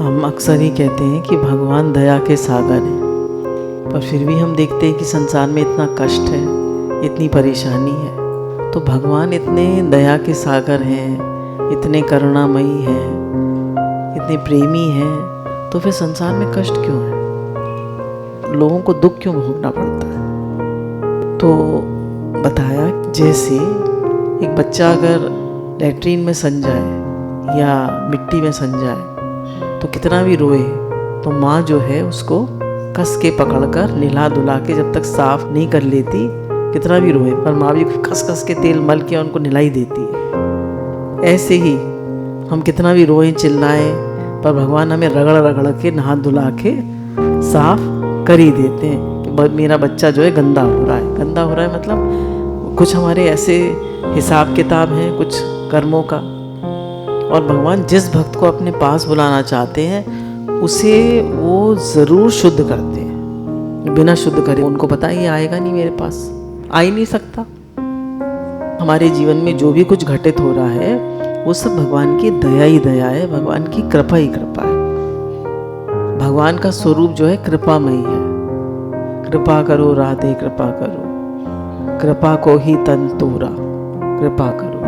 हम अक्सर ही कहते हैं कि भगवान दया के सागर हैं, पर फिर भी हम देखते हैं कि संसार में इतना कष्ट है, इतनी परेशानी है। तो भगवान इतने दया के सागर हैं, इतने करुणामयी हैं, इतने प्रेमी हैं, तो फिर संसार में कष्ट क्यों है? लोगों को दुख क्यों भोगना पड़ता है? तो बताया जैसे एक बच्चा अगर लैट्रीन में सन जाए या मिट्टी में सन जाए तो कितना भी रोए तो माँ जो है उसको कस के पकड़कर नहला धुला के जब तक साफ नहीं कर लेती, कितना भी रोए पर माँ भी कस कस के तेल मल के उनको नहलाई देती है। ऐसे ही हम कितना भी रोएं चिल्लाएं पर भगवान हमें रगड़ रगड़ के नहा धुला के साफ कर ही देते हैं कि मेरा बच्चा जो है गंदा हो रहा है। गंदा हो रहा है मतलब कुछ हमारे ऐसे हिसाब किताब हैं कुछ कर्मों का, और भगवान जिस भक्त को अपने पास बुलाना चाहते हैं उसे वो ज़रूर शुद्ध करते हैं। बिना शुद्ध करे उनको पता है ये आएगा नहीं, मेरे पास आ ही नहीं सकता। हमारे जीवन में जो भी कुछ घटित हो रहा है वो सब भगवान की दया ही दया है, भगवान की कृपा ही कृपा है। भगवान का स्वरूप जो है कृपामयी है। कृपा करो राधे कृपा करो, कृपा को ही तन तोरा, कृपा करो।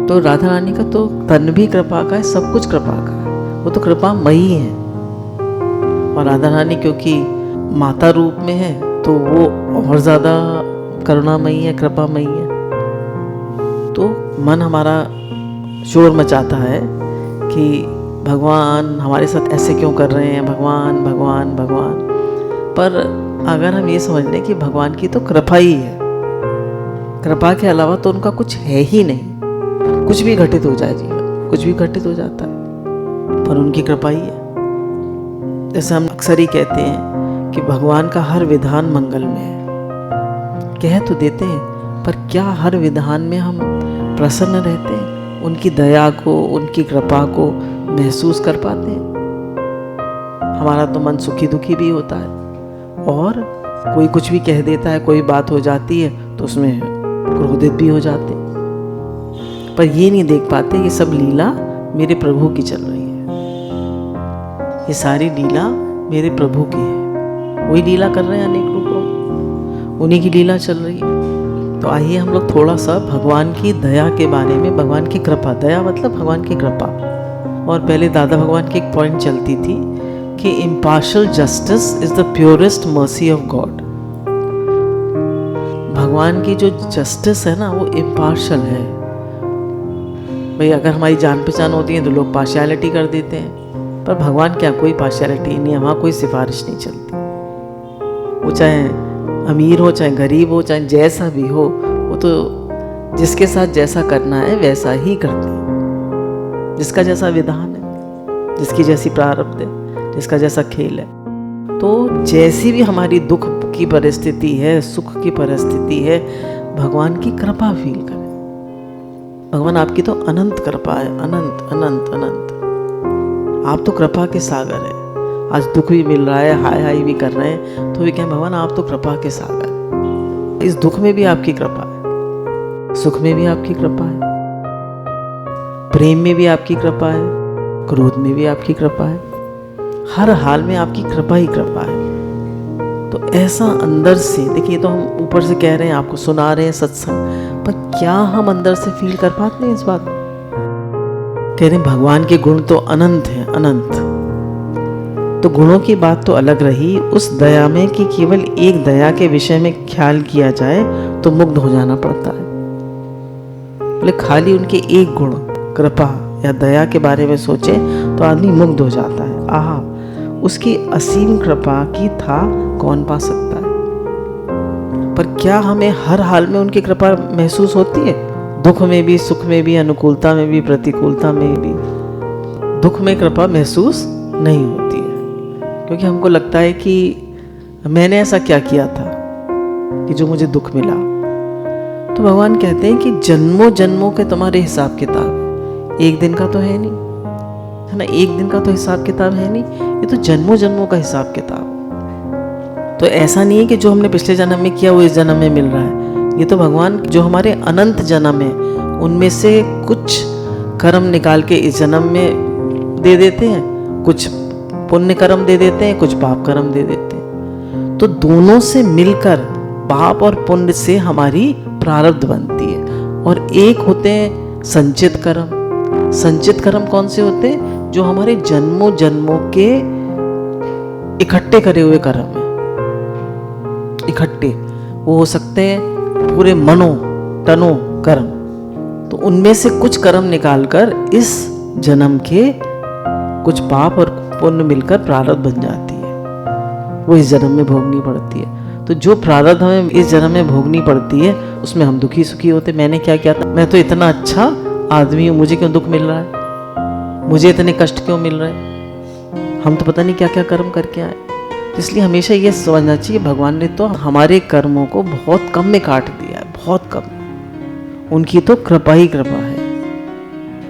तो राधा रानी का तो तन भी कृपा का है, सब कुछ कृपा का है, वो तो कृपामयी है। और राधा रानी क्योंकि माता रूप में है तो वो और ज़्यादा करुणामयी है, कृपामयी है। तो मन हमारा शोर मचाता है कि भगवान हमारे साथ ऐसे क्यों कर रहे हैं, भगवान भगवान भगवान। पर अगर हम ये समझ लें कि भगवान की तो कृपा ही है, कृपा के अलावा तो उनका कुछ है ही नहीं। कुछ भी घटित हो जाए जीवन, कुछ भी घटित हो जाता है पर उनकी कृपा ही है। जैसे हम अक्सर ही कहते हैं कि भगवान का हर विधान मंगल में है, कह तो देते हैं पर क्या हर विधान में हम प्रसन्न रहते हैं, उनकी दया को उनकी कृपा को महसूस कर पाते हैं? हमारा तो मन सुखी दुखी भी होता है और कोई कुछ भी कह देता है, कोई बात हो जाती है तो उसमें क्रोधित भी हो जाते हैं। पर ये नहीं देख पाते ये सब लीला मेरे प्रभु की चल रही है, ये सारी लीला मेरे प्रभु की है। वही लीला कर रहे हैं अनेक रूपों, उन्हीं की लीला चल रही है। तो आइए हम लोग थोड़ा सा भगवान की दया के बारे में, भगवान की कृपा, दया मतलब भगवान की कृपा। और पहले दादा भगवान की एक पॉइंट चलती थी कि impartial justice is the purest mercy of God. भगवान की जो जस्टिस है ना वो इम्पार्शियल है। भाई अगर हमारी जान पहचान होती है तो लोग पार्शियलिटी कर देते हैं, पर भगवान क्या कोई पार्शियलिटी नहीं है, वहाँ कोई सिफारिश नहीं चलती। वो चाहे अमीर हो चाहे गरीब हो चाहे जैसा भी हो, वो तो जिसके साथ जैसा करना है वैसा ही करते हैं। जिसका जैसा विधान है, जिसकी जैसी प्रारब्ध है, जिसका जैसा खेल है। तो जैसी भी हमारी दुख की परिस्थिति है, सुख की परिस्थिति है, भगवान की कृपा फील करें। भगवान आपकी तो अनंत कृपा है, अनंत अनंत अनंत। आप तो कृपा के सागर हैं। आज दुख भी मिल रहा है, हाय हाय भी कर रहे हैं तो भी कहें भगवान आप तो कृपा के सागर हैं। इस दुख में भी आपकी कृपा है, सुख में भी आपकी कृपा है, प्रेम में भी आपकी कृपा है, क्रोध में भी आपकी कृपा है। हर हाल में आपकी कृपा ही कृपा है। तो ऐसा अंदर से देखिए, तो हम ऊपर से कह रहे हैं, आपको सुना रहे हैं सत्संग, पर क्या हम अंदर से फील कर पाते हैं इस बात? कह रहे हैं भगवान के गुण तो अनंत हैं, अनंत। तो गुणों की बात तो अलग रही, उस दया में कि केवल एक दया के विषय में ख्याल किया जाए तो मुग्ध हो जाना पड़ता है। बोले खाली उनके एक गुण कृपा या दया के बारे में सोचे तो आदमी मुग्ध हो जाता है। आहा, उसकी असीम कृपा की था कौन पा सकता है? पर क्या हमें हर हाल में उनकी कृपा महसूस होती है? दुख में भी, सुख में भी, अनुकूलता में भी, प्रतिकूलता में भी। दुख में कृपा महसूस नहीं होती है क्योंकि हमको लगता है कि मैंने ऐसा क्या किया था कि जो मुझे दुख मिला। तो भगवान कहते हैं कि जन्मों जन्मों के तुम्हारे हिसाब किताब, एक दिन का तो है नहीं, है ना, एक दिन का तो हिसाब किताब है नहीं, ये तो जन्मों जन्मों का हिसाब किताब। तो ऐसा नहीं है कि जो हमने पिछले जन्म में किया वो इस जन्म में मिल रहा है। ये तो भगवान जो हमारे अनंत जन्म है उनमें से कुछ कर्म निकाल के इस जन्म में दे देते हैं कुछ पुण्य कर्म दे देते हैं, कुछ पाप कर्म दे देते हैं। तो दोनों से मिलकर पाप और पुण्य से हमारी प्रारब्ध बनती है। और एक होते हैं संचित कर्म। संचित कर्म कौन से होते हैं? जो हमारे जन्मों जन्मों के इकट्ठे करे हुए कर्म है। इकट्ठे वो हो सकते हैं पूरे मनो तनो कर्म। तो उनमें से कुछ कर्म निकालकर इस जन्म के कुछ पाप और पुण्य मिलकर प्रारब्ध बन जाती है, वो इस जन्म में भोगनी पड़ती है। तो जो प्रारब्ध हमें इस जन्म में भोगनी पड़ती है उसमें हम दुखी सुखी होते। मैंने क्या किया था, मैं तो इतना अच्छा आदमी हूँ, मुझे क्यों दुख मिल रहा है, मुझे इतने कष्ट क्यों मिल रहे हैं। हम तो पता नहीं क्या क्या कर्म करके आए। इसलिए हमेशा ये समझना चाहिए भगवान ने तो हमारे कर्मों को बहुत कम में काट दिया है, बहुत कम। उनकी तो कृपा ही कृपा है।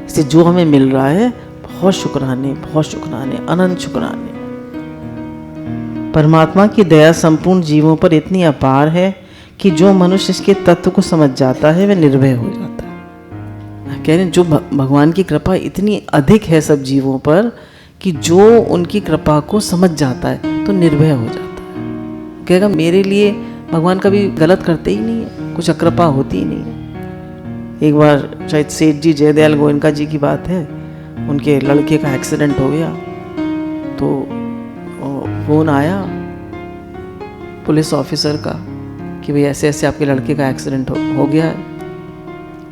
इसलिए जो हमें मिल रहा है बहुत शुक्राने, बहुत शुक्राने, अनंत शुक्राने। परमात्मा की दया संपूर्ण जीवों पर इतनी अपार है कि जो मनुष्य इसके तत्व को समझ जाता है वह निर्भय हो जाता है। कह रहे हैं जो भगवान की कृपा इतनी अधिक है सब जीवों पर कि जो उनकी कृपा को समझ जाता है तो निर्भय हो जाता है। कहेगा मेरे लिए भगवान कभी गलत करते ही नहीं है, कुछ अकृपा होती ही नहीं है। एक बार शायद सेठ जी जयदयाल गोयनका जी की बात है, उनके लड़के का एक्सीडेंट हो गया तो फोन आया पुलिस ऑफिसर का कि भाई ऐसे ऐसे आपके लड़के का एक्सीडेंट हो गया है।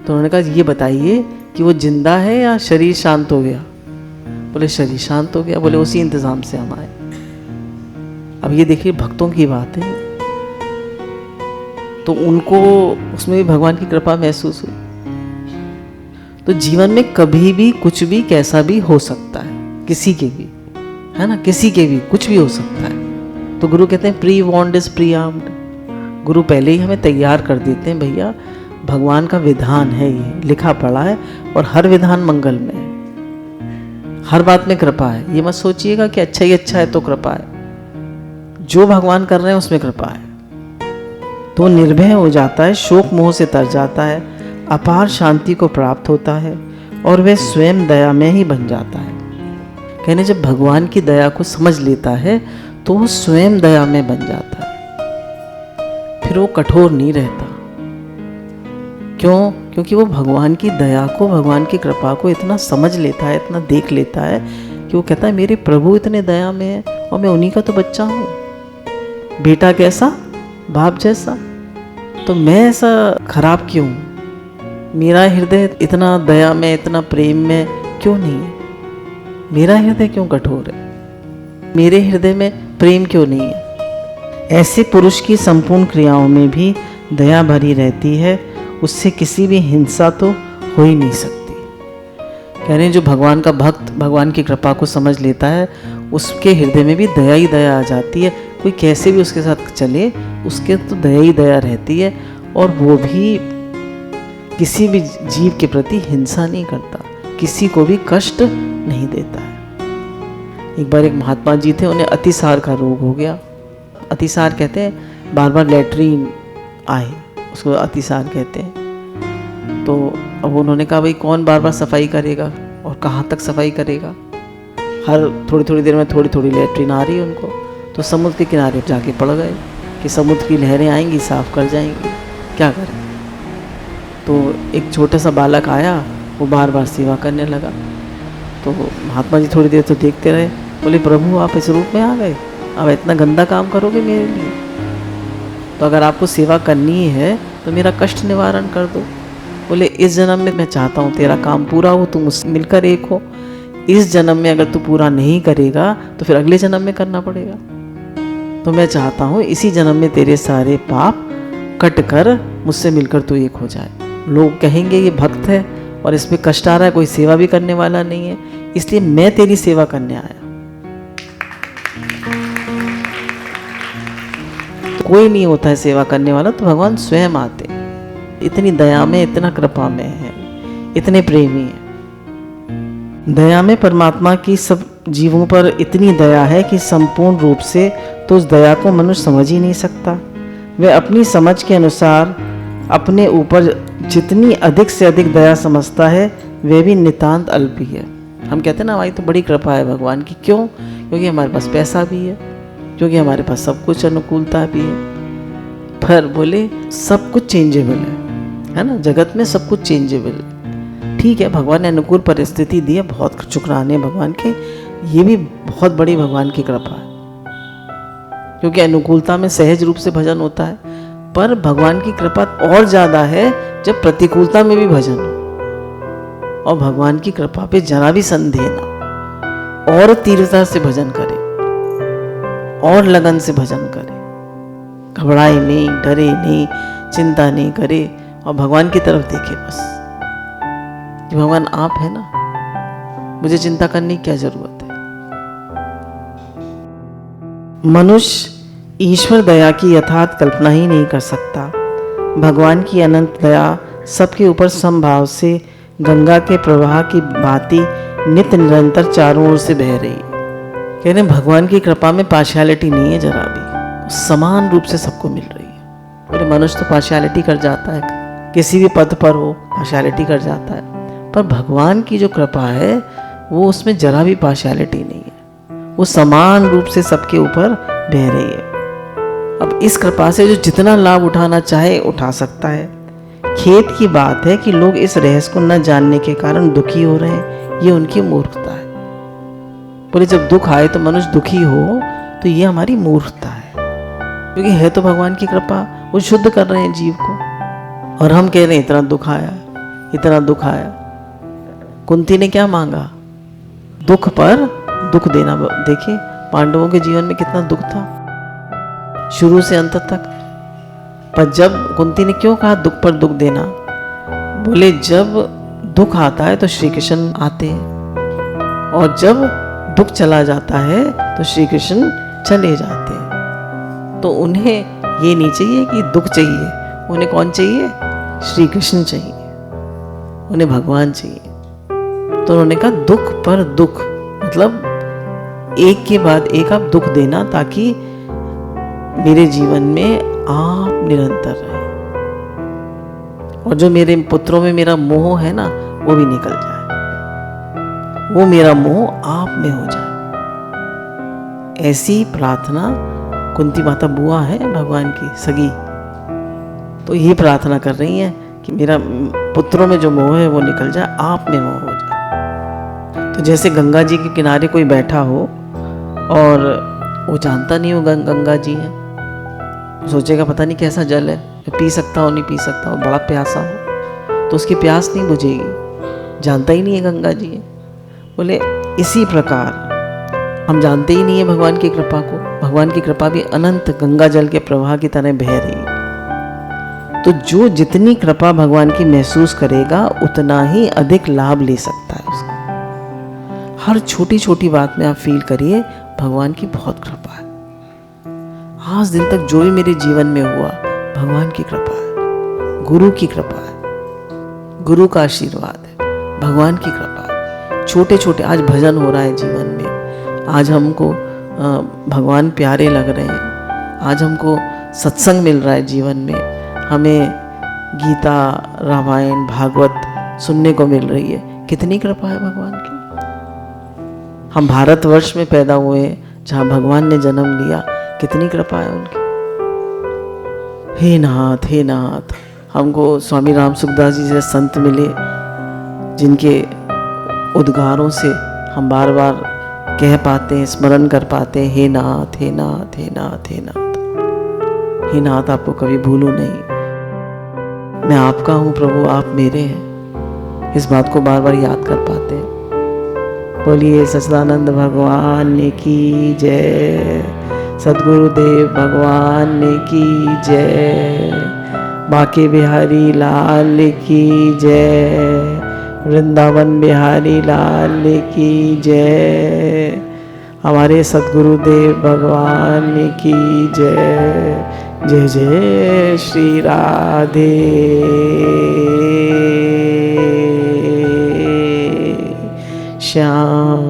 तो उन्होंने कहा ये बताइए कि वो जिंदा है या शरीर शांत हो गया। बोले शरीर शांत हो गया। बोले उसी इंतजाम से हम आए। अब ये देखिए भक्तों की बात है, तो उनको उसमें भी भगवान की कृपा महसूस हुई। तो जीवन में कभी भी कुछ भी कैसा भी हो सकता है, किसी के भी, है ना, किसी के भी कुछ भी हो सकता है। तो गुरु कहते हैं pre warned is pre armed. गुरु पहले ही हमें तैयार कर देते हैं, भैया भगवान का विधान है, ये लिखा पड़ा है और हर विधान मंगल में है, हर बात में कृपा है। ये मत सोचिएगा कि अच्छा ही अच्छा है तो कृपा है, जो भगवान कर रहे हैं उसमें कृपा है। तो निर्भय हो जाता है, शोक मोह से तर जाता है, अपार शांति को प्राप्त होता है और वह स्वयं दया में ही बन जाता है। कहने जब भगवान की दया को समझ लेता है तो वो स्वयं दया में बन जाता है, फिर वो कठोर नहीं रहता। क्यों? क्योंकि वो भगवान की दया को, भगवान की कृपा को इतना समझ लेता है, इतना देख लेता है कि वो कहता है मेरे प्रभु इतने दया में है और मैं उन्हीं का तो बच्चा हूँ। बेटा कैसा, बाप जैसा, तो मैं ऐसा खराब क्यों हूँ? मेरा हृदय इतना दया में, इतना प्रेम में क्यों नहीं है? मेरा हृदय क्यों कठोर है? मेरे हृदय में प्रेम क्यों नहीं है? ऐसे पुरुष की संपूर्ण क्रियाओं में भी दया भरी रहती है, उससे किसी भी हिंसा तो हो ही नहीं सकती। कह रहे हैं जो भगवान का भक्त भगवान की कृपा को समझ लेता है उसके हृदय में भी दया ही दया आ जाती है। कोई कैसे भी उसके साथ चले उसके तो दया ही दया रहती है, और वो भी किसी भी जीव के प्रति हिंसा नहीं करता, किसी को भी कष्ट नहीं देता है। एक बार एक महात्मा जी थे, उन्हें अतिसार का रोग हो गया। अतिसार कहते हैं बार बार लेटरीन आए, उसको अतिसार कहते हैं। तो अब उन्होंने कहा भाई कौन बार बार सफाई करेगा और कहाँ तक सफाई करेगा, हर थोड़ी थोड़ी देर में थोड़ी थोड़ी लेटरीन आ रही है उनको। तो समुद्र के किनारे जाके पड़ गए कि समुद्र की लहरें आएंगी साफ कर जाएंगी, क्या करें। तो एक छोटा सा बालक आया, वो बार बार सेवा करने लगा। तो महात्मा जी थोड़ी देर तो देखते रहे, बोले प्रभु आप इस रूप में आ गए, अब इतना गंदा काम करोगे मेरे लिए? तो अगर आपको सेवा करनी है तो मेरा कष्ट निवारण कर दो। बोले इस जन्म में मैं चाहता हूँ तेरा काम पूरा हो, तुम मुझसे मिलकर एक हो। इस जन्म में अगर तू पूरा नहीं करेगा तो फिर अगले जन्म में करना पड़ेगा। तो मैं चाहता हूँ इसी जन्म में तेरे सारे पाप कट कर मुझसे मिलकर तू एक हो जाए। लोग कहेंगे ये भक्त है और इसमें कष्ट आ रहा है, कोई सेवा भी करने वाला नहीं है, इसलिए मैं तेरी सेवा करने आया। तो कोई नहीं होता है सेवा करने वाला, तो भगवान स्वयं आते। इतनी दया में, इतना कृपा में है, इतने प्रेमी है। दया में परमात्मा की सब जीवों पर इतनी दया है कि संपूर्ण रूप से तो उस दया को मनुष्य समझ ही नहीं सकता। वह अपनी समझ के अनुसार अपने ऊपर जितनी अधिक से अधिक दया समझता है वह भी नितांत अल्प ही है। हम कहते हैं ना हमारी तो बड़ी कृपा है भगवान की। क्यों? क्योंकि हमारे पास पैसा भी है, क्योंकि हमारे पास सब कुछ अनुकूलता भी है। पर बोले सब कुछ चेंजेबल है ना, जगत में सब कुछ चेंजेबल है। ठीक है, भगवान ने अनुकूल परिस्थिति दी है, बहुत शुक्राने भगवान के। ये भी बहुत बड़ी भगवान की कृपा है, क्योंकि अनुकूलता में सहज रूप से भजन होता है। पर भगवान की कृपा और ज़्यादा है जब प्रतिकूलता में भी भजन हो, और भगवान की कृपा पे जरा भी संदेह ना, और तीव्रता से भजन करे, और लगन से भजन करे, घबराए नहीं, डरे नहीं, चिंता नहीं करे, और भगवान की तरफ देखे बस कि भगवान आप है ना, मुझे चिंता करने की क्या जरूरत है। मनुष्य ईश्वर दया की यथार्थ कल्पना ही नहीं कर सकता। भगवान की अनंत दया सबके ऊपर समभाव से गंगा के प्रवाह की भांति नित्य निरंतर चारों ओर से बह रही है। कह रहे भगवान की कृपा में पार्शियलिटी नहीं है जरा भी, समान रूप से सबको मिल रही है। और मनुष्य तो पार्शियलिटी कर जाता है, किसी भी पद पर हो पार्शियलिटी कर जाता है, पर भगवान की जो कृपा है वो उसमें जरा भी पार्शियलिटी नहीं है, वो समान रूप से सबके ऊपर बह रही है। अब इस कृपा से जो जितना लाभ उठाना चाहे उठा सकता है। खेद की बात है कि लोग इस रहस्य को न जानने के कारण दुखी हो रहे हैं, ये उनकी मूर्खता है। बोले जब दुख आए तो मनुष्य दुखी हो तो ये हमारी मूर्खता है, क्योंकि है तो भगवान की कृपा, वो शुद्ध कर रहे हैं जीव को, और हम कह रहे हैं इतना दुख आया, इतना दुख आया। कुंती ने क्या मांगा? दुख पर दुख देना। देखिए पांडवों के जीवन में कितना दुख था शुरू से अंत तक। पर जब कुंती ने क्यों कहा दुख पर दुख देना? बोले जब दुख आता है तो श्री कृष्ण आते हैं, और जब दुख चला जाता है तो श्री कृष्ण चले जाते हैं। तो उन्हें ये नहीं चाहिए कि दुख चाहिए, उन्हें कौन चाहिए? श्री कृष्ण चाहिए, उन्हें भगवान चाहिए। तो उन्होंने कहा दुख पर दुख, मतलब एक के बाद एक आप दुख देना, ताकि मेरे जीवन में आप निरंतर रहे, और जो मेरे पुत्रों में मेरा मोह है ना वो भी निकल जाए, वो मेरा मोह आप में हो जाए। ऐसी प्रार्थना कुंती माता बुआ है भगवान की सगी, तो ये प्रार्थना कर रही है कि मेरा पुत्रों में जो मोह है वो निकल जाए, आप में मोह हो जाए। तो जैसे गंगा जी के किनारे कोई बैठा हो और वो जानता नहीं हो गंगा जी है, सोचेगा पता नहीं कैसा जल है, पी सकता हो नहीं पी सकता हो, बड़ा प्यासा हो तो उसकी प्यास नहीं बुझेगी, जानता ही नहीं है गंगा जी है। बोले इसी प्रकार हम जानते ही नहीं है भगवान की कृपा को, भगवान की कृपा भी अनंत गंगा जल के प्रवाह की तरह बह रही है। तो जो जितनी कृपा भगवान की महसूस करेगा उतना ही अधिक लाभ ले सकता है उसका। हर छोटी छोटी बात में आप फील करिए भगवान की बहुत कृपा है। आज दिन तक जो भी मेरे जीवन में हुआ भगवान की कृपा है, गुरु की कृपा है, गुरु का आशीर्वाद है, भगवान की कृपा है। छोटे छोटे आज भजन हो रहा है जीवन में, आज हमको भगवान प्यारे लग रहे हैं, आज हमको सत्संग मिल रहा है जीवन में, हमें गीता रामायण भागवत सुनने को मिल रही है। कितनी कृपा है भगवान की। हम भारतवर्ष में पैदा हुए जहाँ भगवान ने जन्म लिया, कितनी कृपा है उनकी। हे नाथ, हमको स्वामी राम सुखदास जी जैसे संत मिले जिनके उद्गारों से हम बार बार कह पाते हैं, स्मरण कर पाते हैं, हे नाथ हे नाथ हे नाथ हे नाथ। हे नाथ आपको कभी भूलूं नहीं, मैं आपका हूँ प्रभु, आप मेरे हैं, इस बात को बार बार याद कर पाते हैं। बोलिए सच्चिदानंद भगवान की जय, सद्गुरुदेव भगवान की जय, बांके बिहारी लाल की जय, वृंदावन बिहारी लाल की जय, हमारे सद्गुरुदेव भगवान की जय। जय जय श्री राधे श्याम।